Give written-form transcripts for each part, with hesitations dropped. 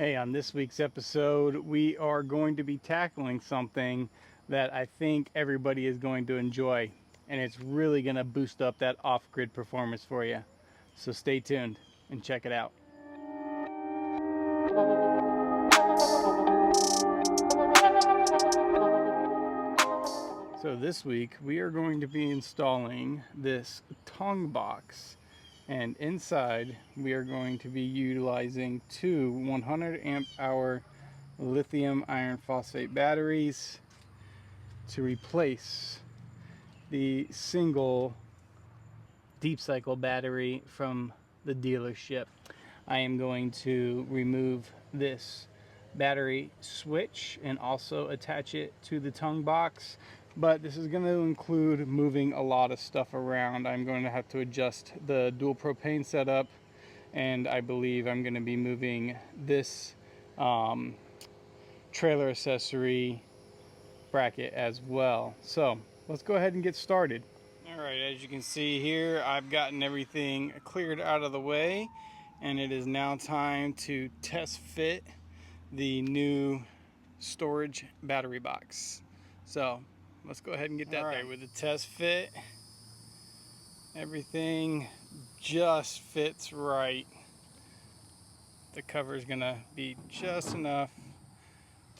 Hey, on this week's episode, we are going to be tackling something that I think everybody is going to enjoy, and it's really going to boost up that off-grid performance for you. So stay tuned and check it out. So this week, we are going to be installing this tongue box. And inside, we are going to be utilizing two 100 amp hour lithium iron phosphate batteries to replace the single deep cycle battery from the dealership. I am going to remove this battery switch and also attach it to the tongue box, but this is going to include moving a lot of stuff around. I'm going to have to adjust the dual propane setup, and I believe I'm going to be moving this trailer accessory bracket as well. So let's go ahead and get started. All right, as you can see here, I've gotten everything cleared out of the way, and it is now time to test fit the new storage battery box. So let's go ahead and get that done. With the test fit, everything just fits right. The cover is gonna be just enough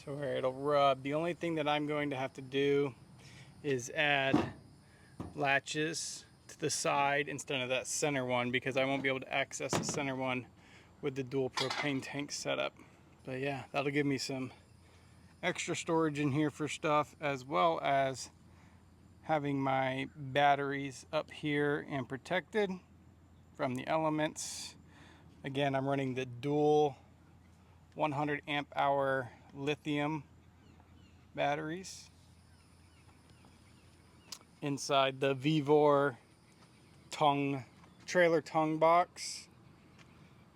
to where it'll rub. The only thing that I'm going to have to do is add latches to the side instead of that center one, because I won't be able to access the center one with the dual propane tank setup. But yeah, that'll give me some extra storage in here for stuff, as well as having my batteries up here and protected from the elements. Again, I'm running the dual 100 amp hour lithium batteries inside the VEVOR trailer tongue box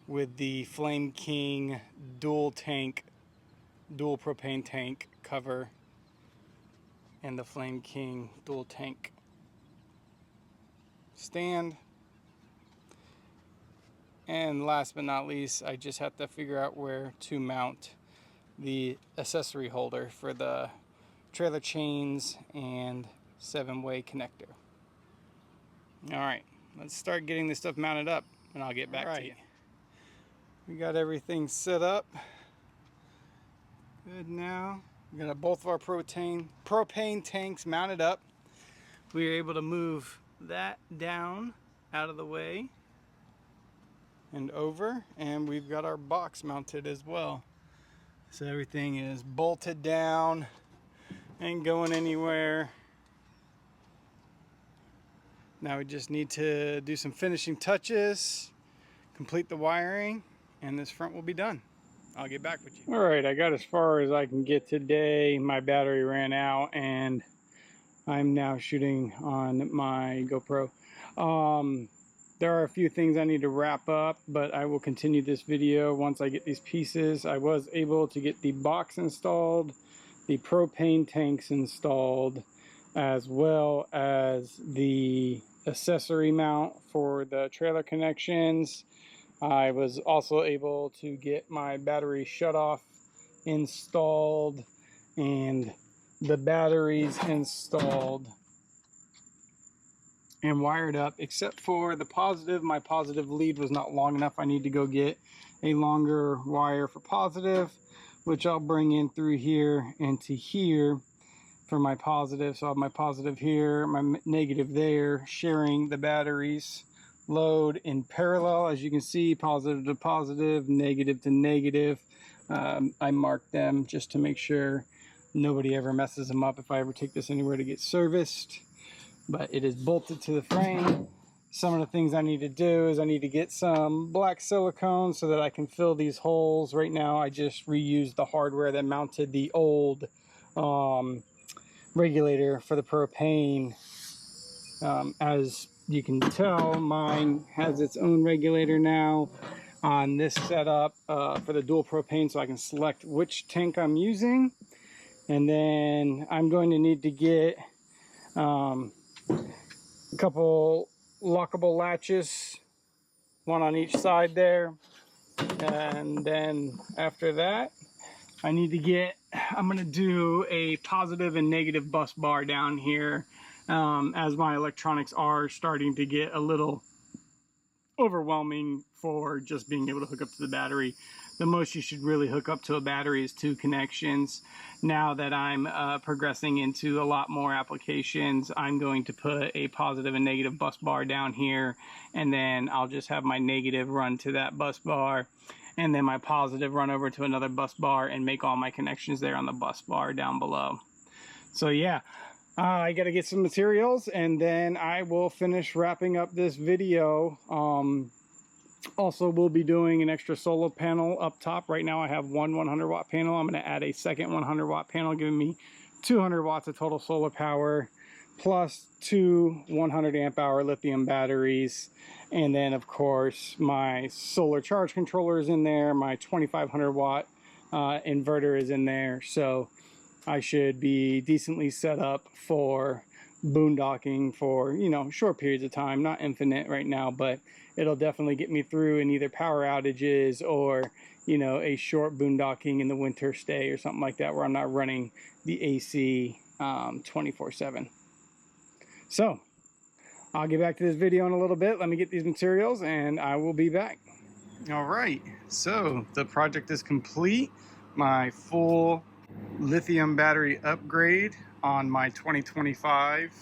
with the Flame King dual propane tank cover and the Flame King dual tank stand. And last but not least, I just have to figure out where to mount the accessory holder for the trailer chains and 7-way connector. All right, let's start getting this stuff mounted up, and I'll get back to you. We got everything set up good now. We got both of our propane tanks mounted up. We were able to move that down out of the way and over, and we've got our box mounted as well. So everything is bolted down, ain't going anywhere. Now we just need to do some finishing touches, complete the wiring, and this front will be done. I'll get back with you. All right, I got as far as I can get today. My battery ran out, and I'm now shooting on my GoPro. There are a few things I need to wrap up, but I will continue this video once I get these pieces. I was able to get the box installed, the propane tanks installed, as well as the accessory mount for the trailer connections. I was also able to get my battery shutoff installed and the batteries installed and wired up, except for the positive. My positive lead was not long enough. I need to go get a longer wire for positive, which I'll bring in through here and to here for my positive. So I have my positive here, my negative there, sharing the batteries load in parallel. As you can see, positive to positive, negative to negative. I marked them just to make sure nobody ever messes them up if I ever take this anywhere to get serviced. But it is bolted to the frame. Some of the things I need to do is I need to get some black silicone so that I can fill these holes. Right now I just reused the hardware that mounted the old regulator for the propane. As you can tell, mine has its own regulator now on this setup for the dual propane, so I can select which tank I'm using. And then I'm going to need to get a couple lockable latches, one on each side there, And then after that, I'm going to do a positive and negative bus bar down here, as my electronics are starting to get a little overwhelming for just being able to hook up to the battery. The most you should really hook up to a battery is 2 connections. Now that I'm progressing into a lot more applications, I'm going to put a positive and negative bus bar down here, and then I'll just have my negative run to that bus bar, and then my positive run over to another bus bar and make all my connections there on the bus bar down below. So yeah, I got to get some materials, and then I will finish wrapping up this video. Also, we'll be doing an extra solar panel up top. Right now I have one 100 watt panel. I'm going to add a second 100 watt panel, giving me 200 watts of total solar power, plus 2 100 amp hour lithium batteries. And then of course my solar charge controller is in there. My 2500 watt inverter is in there. So I should be decently set up for boondocking for, you know, short periods of time. Not infinite right now, but it'll definitely get me through in either power outages or, you know, a short boondocking in the winter stay or something like that, where I'm not running the AC 24/7. So I'll get back to this video in a little bit. Let me get these materials and I will be back. All right, so the project is complete. My full lithium battery upgrade on my 2025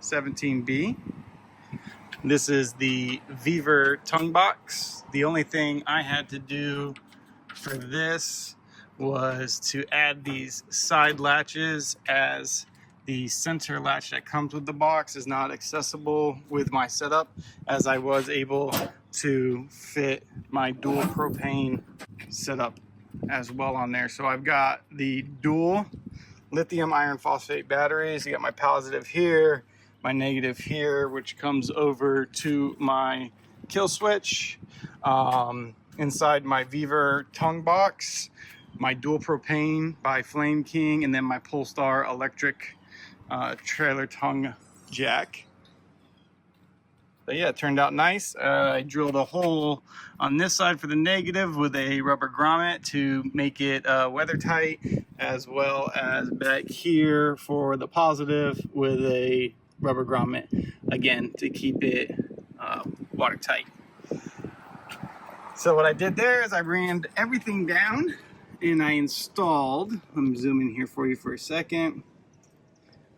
17B. This is the VEVOR tongue box. The only thing I had to do for this was to add these side latches, as the center latch that comes with the box is not accessible with my setup, as I was able to fit my dual propane setup as well on there. So I've got the dual lithium iron phosphate batteries. You got my positive here, my negative here, which comes over to my kill switch. Inside my VEVOR tongue box, my dual propane by Flame King, and then my Polestar electric trailer tongue jack. But yeah, it turned out nice. I drilled a hole on this side for the negative with a rubber grommet to make it weather tight, as well as back here for the positive with a rubber grommet, again, to keep it watertight. So what I did there is I ran everything down and I installed, let me zoom in here for you for a second,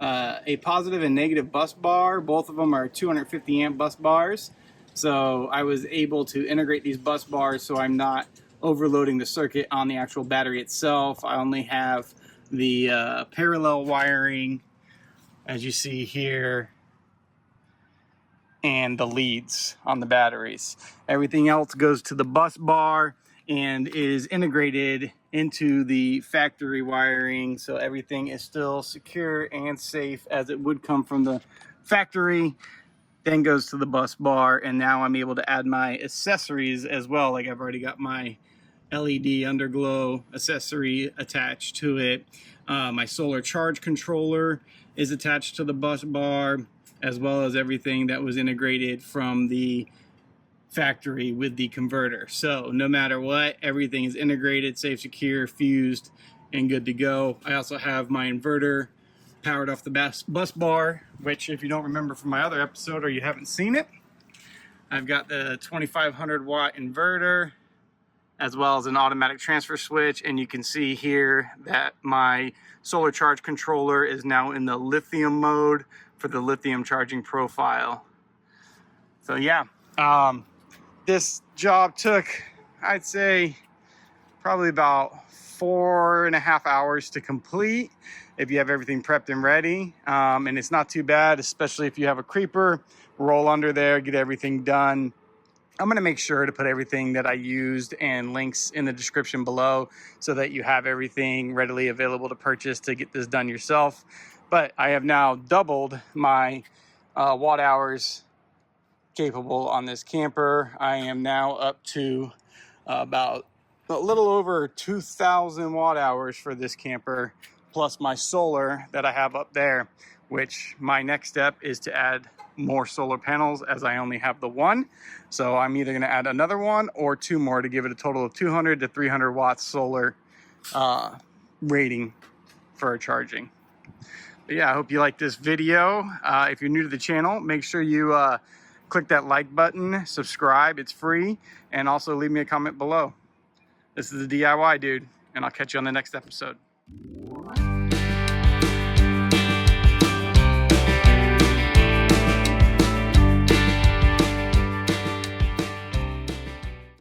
a positive and negative bus bar. Both of them are 250 amp bus bars. So I was able to integrate these bus bars so I'm not overloading the circuit on the actual battery itself. I only have the parallel wiring, as you see here, and the leads on the batteries. Everything else goes to the bus bar and is integrated into the factory wiring, so everything is still secure and safe as it would come from the factory. Then goes to the bus bar, and now I'm able to add my accessories as well. Like I've already got my LED underglow accessory attached to it. My solar charge controller is attached to the bus bar, as well as everything that was integrated from the factory with the converter. So no matter what, everything is integrated, safe, secure, fused, and good to go. I also have my inverter powered off the bus bar, which, if you don't remember from my other episode or you haven't seen it, I've got the 2500 watt inverter, as well as an automatic transfer switch. And you can see here that my solar charge controller is now in the lithium mode for the lithium charging profile. So yeah, this job took, I'd say, probably about 4.5 hours to complete if you have everything prepped and ready. And it's not too bad, especially if you have a creeper. Roll under there, get everything done. I'm going to make sure to put everything that I used and links in the description below so that you have everything readily available to purchase to get this done yourself. But I have now doubled my watt hours capable on this camper. I am now up to about a little over 2,000 watt hours for this camper, plus my solar that I have up there, which my next step is to add more solar panels, as I only have the one. So I'm either gonna add another one or 2 more to give it a total of 200 to 300 watts solar rating for charging. But yeah, I hope you like this video. If you're new to the channel, make sure you click that like button, subscribe, it's free, and also leave me a comment below. This is the DIY dude, and I'll catch you on the next episode.